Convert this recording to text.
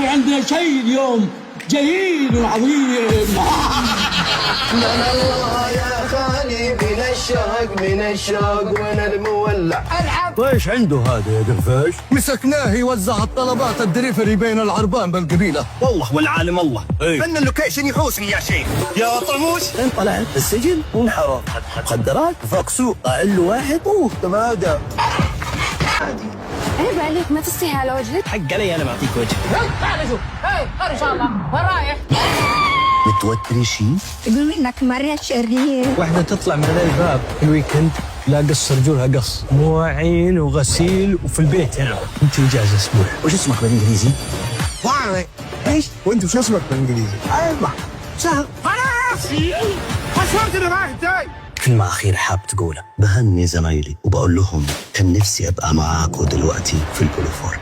عندنا شيء اليوم جليل عظيم. من الله يا خالي من الشوق وين المولع. العب. ويش عنده هذا يا قرفاش؟ مسكناه يوزع الطلبات الدريفري بين العربان بالقبيله. والله والعالم الله. ان اللوكيشن يحوسني يا شيخ. يا طموش انت طلعت السجن ونحرق مخدرات فوق سوق اقل واحد تمادى. عيب عليك ما تستحي على وجهك. حق علي انا ما اعطيك وجه. تعال شوف خير ان شاء الله وين رايح؟ متوتر شيء؟ يقولوا انك مرة شرير. واحدة تطلع من هذا الباب الويكند لا قص رجولها قص مواعين وغسيل وفي البيت هنا انت اجازة اسبوع. وش اسمك بالانجليزي؟ واري. ايش؟ وانت وش اسمك بالانجليزي؟ ايوه سهل. خلاص خسرت اللي رايح جاي. كلمة أخيرة حاب تقولها بهني زمايلي وبقول لهم كان نفسي أبقى معاكم دلوقتي في البوليفور.